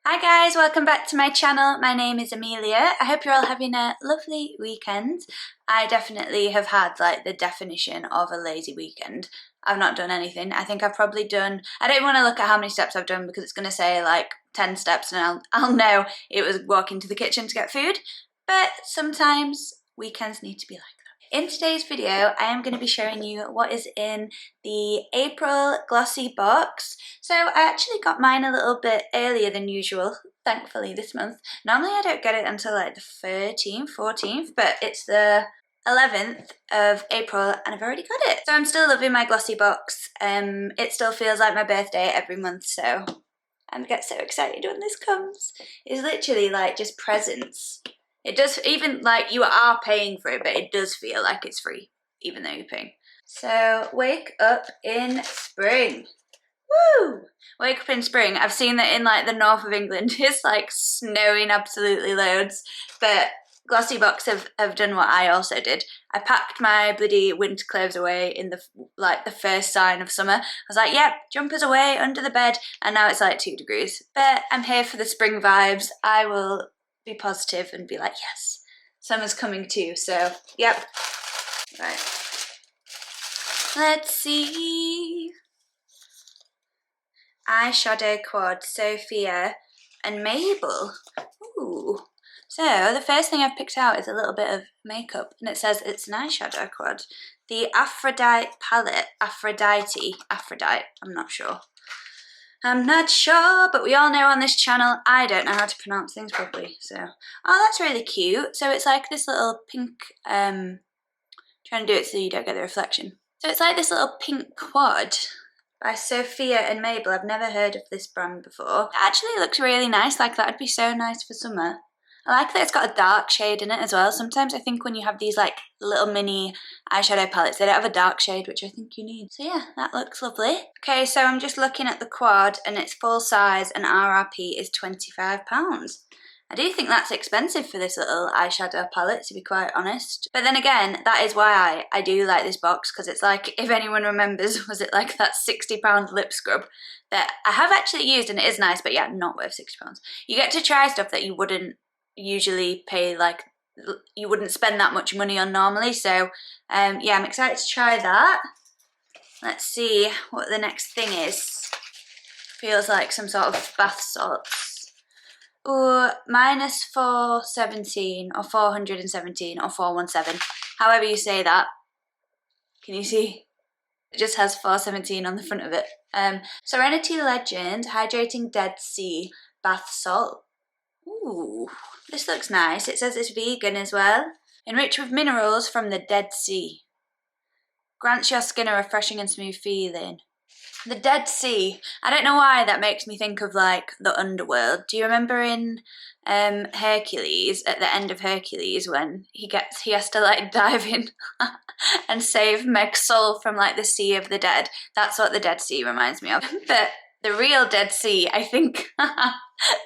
Hi guys, welcome back to my channel. My name is Amelia. I hope you're all having a lovely weekend. I definitely have had like the definition of a lazy weekend. I've not done anything. I think I've probably done, I don't want to look at how many steps I've done because it's going to say like 10 steps and I'll know it was walking to the kitchen to get food. But sometimes weekends need to be like that. In today's video, I am going to be showing you what is in the April glossy box. So I actually got mine a little bit earlier than usual, thankfully this month. Normally I don't get it until like the 13th, 14th, but it's the 11th of April and I've already got it. So I'm still loving my glossy box. It still feels like my birthday every month, so I get so excited when this comes. It's literally like just presents. It does, even like you are paying for it, but it does feel like it's free, even though you're paying. So, wake up in spring. Woo! Wake up in spring. I've seen that in like the north of England, it's like snowing absolutely loads, but Glossybox have done what I also did. I packed my bloody winter clothes away in the first sign of summer. I was like, yep, jumpers away under the bed, and now it's like 2 degrees. But I'm here for the spring vibes. I will be positive and be like, yes, summer's coming too, so yep. Right. Let's see. Eyeshadow quad, Sophia and Mabel. Ooh. So the first thing I've picked out is a little bit of makeup, and it says it's an eyeshadow quad. The Aphrodite palette, Aphrodite, I'm not sure. But we all know on this channel I don't know how to pronounce things properly, so. Oh, that's really cute. So it's like this little pink, trying to do it so you don't get the reflection. So it's like this little pink quad by Sophia and Mabel. I've never heard of this brand before. It actually looks really nice, like that would be so nice for summer. I like that it's got a dark shade in it as well. Sometimes I think when you have these like little mini eyeshadow palettes, they don't have a dark shade, which I think you need. So yeah, that looks lovely. Okay, so I'm just looking at the quad and it's full size and RRP is £25. I do think that's expensive for this little eyeshadow palette, to be quite honest. But then again, that is why I do like this box, because it's like, if anyone remembers, was it like that £60 lip scrub that I have actually used and it is nice, but yeah, not worth £60. You get to try stuff that you wouldn't usually pay, like, you wouldn't spend that much money on normally. So yeah, I'm excited to try that. Let's see what the next thing is. Feels like some sort of bath salts. Ooh, minus 417 or 417 or 417, however you say that. Can you see? It just has 417 on the front of it. Serenity Legend Hydrating Dead Sea Bath Salt. Ooh, this looks nice. It says it's vegan as well. Enriched with minerals from the Dead Sea. Grants your skin a refreshing and smooth feeling. The Dead Sea. I don't know why that makes me think of like the underworld. Do you remember in Hercules, at the end of Hercules, when he has to like dive in and save Meg's soul from like the Sea of the Dead? That's what the Dead Sea reminds me of. But the real Dead Sea, I think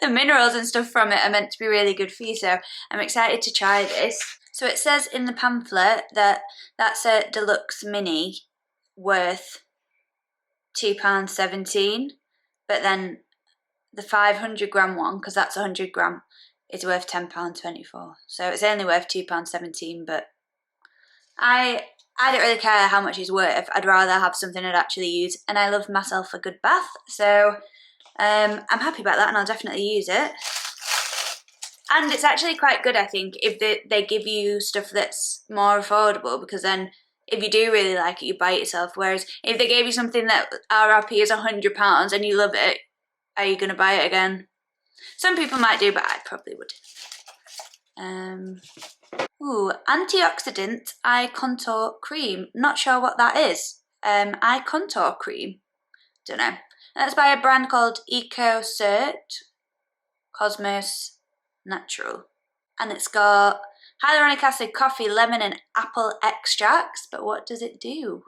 the minerals and stuff from it are meant to be really good for you, so I'm excited to try this. So it says in the pamphlet that that's a deluxe mini worth £2.17, but then the 500g one, because that's 100g, is worth £10.24. So it's only worth £2.17, but I don't really care how much it's worth. I'd rather have something I'd actually use, and I love myself a good bath, so I'm happy about that, and I'll definitely use it. And it's actually quite good, I think, if they give you stuff that's more affordable, because then if you do really like it, you buy it yourself. Whereas if they gave you something that RRP is £100 and you love it, are you going to buy it again? Some people might do, but I probably would. Ooh, antioxidant eye contour cream. Not sure what that is. Eye contour cream. Don't know. That's by a brand called EcoCert Cosmos Natural. And it's got hyaluronic acid, coffee, lemon and apple extracts. But what does it do?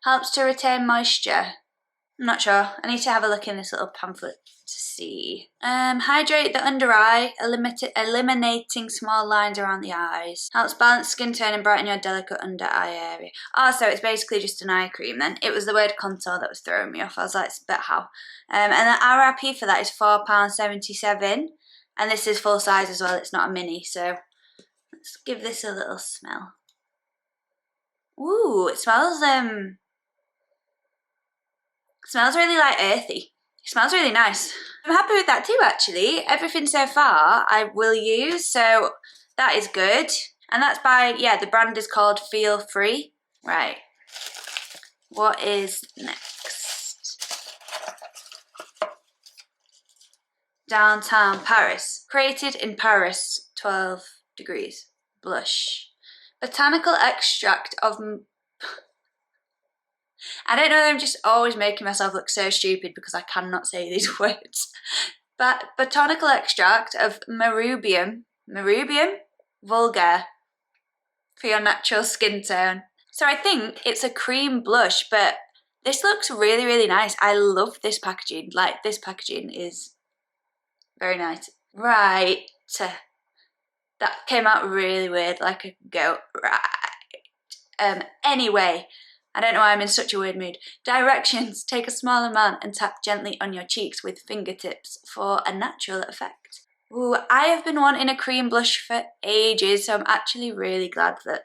Helps to retain moisture. I'm not sure. I need to have a look in this little pamphlet to see. Hydrate the under eye, eliminating small lines around the eyes. Helps balance skin tone and brighten your delicate under eye area. Oh, so it's basically just an eye cream then. It was the word contour that was throwing me off. I was like, but how? And the RRP for that is £4.77. And this is full size as well. It's not a mini. So let's give this a little smell. Ooh, it smells really like earthy. It smells really nice. I'm happy with that too, actually. Everything so far I will use, so that is good. And that's by, yeah, the brand is called Feel Free. Right. What is next? Downtown Paris. Created in Paris, 12 degrees. Blush. Botanical extract of... I don't know, I'm just always making myself look so stupid because I cannot say these words. But botanical extract of Marubium vulgar for your natural skin tone. So I think it's a cream blush, but this looks really, really nice. I love this packaging. Like, this packaging is very nice. Right. That came out really weird, like a goat. Right. Anyway. I don't know why I'm in such a weird mood. Directions. Take a small amount and tap gently on your cheeks with fingertips for a natural effect. Ooh, I have been wanting a cream blush for ages, so I'm actually really glad that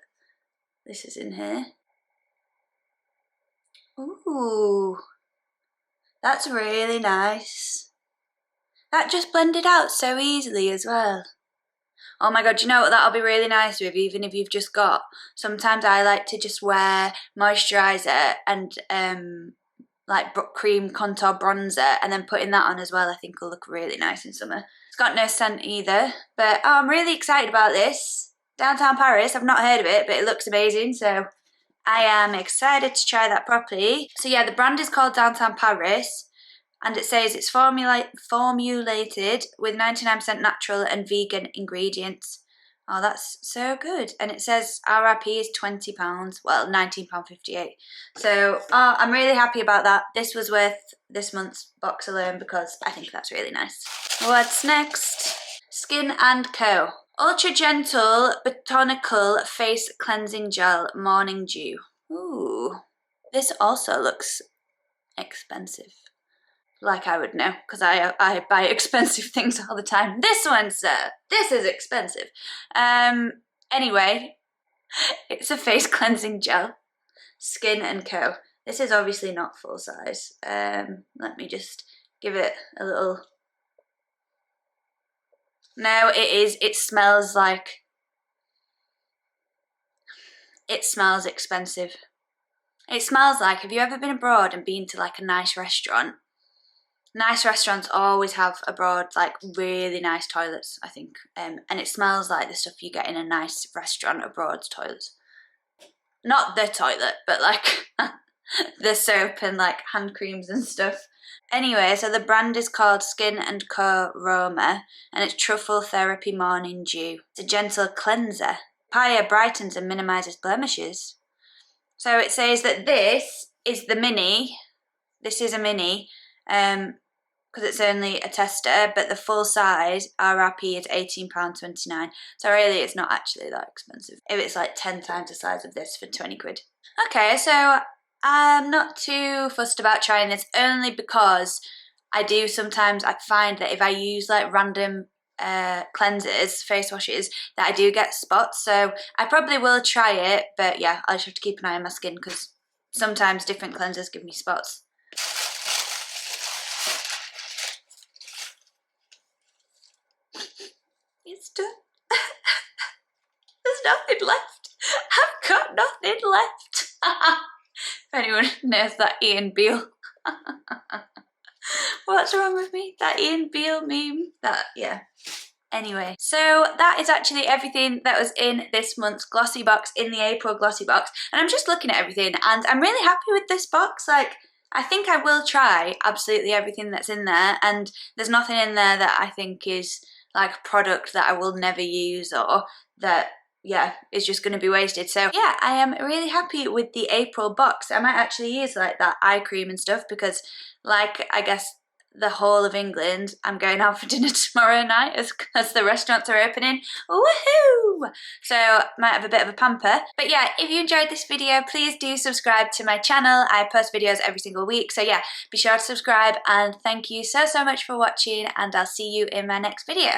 this is in here. Ooh, that's really nice. That just blended out so easily as well. Oh my god, do you know what that'll be really nice with, even if you've just got... Sometimes I like to just wear moisturiser and like cream contour bronzer and then putting that on as well. I think will look really nice in summer. It's got no scent either, but oh, I'm really excited about this. Downtown Paris, I've not heard of it, but it looks amazing, so I am excited to try that properly. So yeah, the brand is called Downtown Paris. And it says it's formulated with 99% natural and vegan ingredients. Oh, that's so good. And it says RRP is £20, well, £19.58. So I'm really happy about that. This was worth this month's box alone because I think that's really nice. What's next? Skin & Co. Ultra Gentle Botanical Face Cleansing Gel Morning Dew. Ooh, this also looks expensive. Like I would know, because I buy expensive things all the time. This one, sir, this is expensive. Anyway, it's a face cleansing gel, Skin & Co. This is obviously not full size. Let me just give it a little... No, it is. It smells like... It smells expensive. It smells like, have you ever been abroad and been to like a nice restaurant? Nice restaurants always have abroad like really nice toilets, I think, and it smells like the stuff you get in a nice restaurant abroad's toilets. Not the toilet, but like the soap and like hand creams and stuff. Anyway, so the brand is called Skin & Co. Roma, and it's Truffle Therapy Morning Dew. It's a gentle cleanser. Papaya brightens and minimises blemishes. So it says that this is the mini. This is a mini. Because it's only a tester, but the full size RRP is £18.29. So really it's not actually that expensive. If it's like 10 times the size of this for 20 quid. Okay, so I'm not too fussed about trying this only because I do sometimes, I find that if I use like random cleansers, face washes, that I do get spots. So I probably will try it, but yeah, I'll just have to keep an eye on my skin because sometimes different cleansers give me spots. It's done. There's nothing left. I've got nothing left. If anyone knows that Ian Beale. What's wrong with me? That Ian Beale meme. That, yeah. Anyway, so that is actually everything that was in this month's Glossy box, in the April Glossy box. And I'm just looking at everything and I'm really happy with this box. Like, I think I will try absolutely everything that's in there, and there's nothing in there that I think is like a product that I will never use or that yeah, is just going to be wasted. So yeah, I am really happy with the April box. I might actually use like that eye cream and stuff because, like, I guess the whole of England, I'm going out for dinner tomorrow night as the restaurants are opening. Woohoo! So might have a bit of a pamper. But yeah, if you enjoyed this video, please do subscribe to my channel. I post videos every single week. So yeah, be sure to subscribe, and thank you so much for watching, and I'll see you in my next video.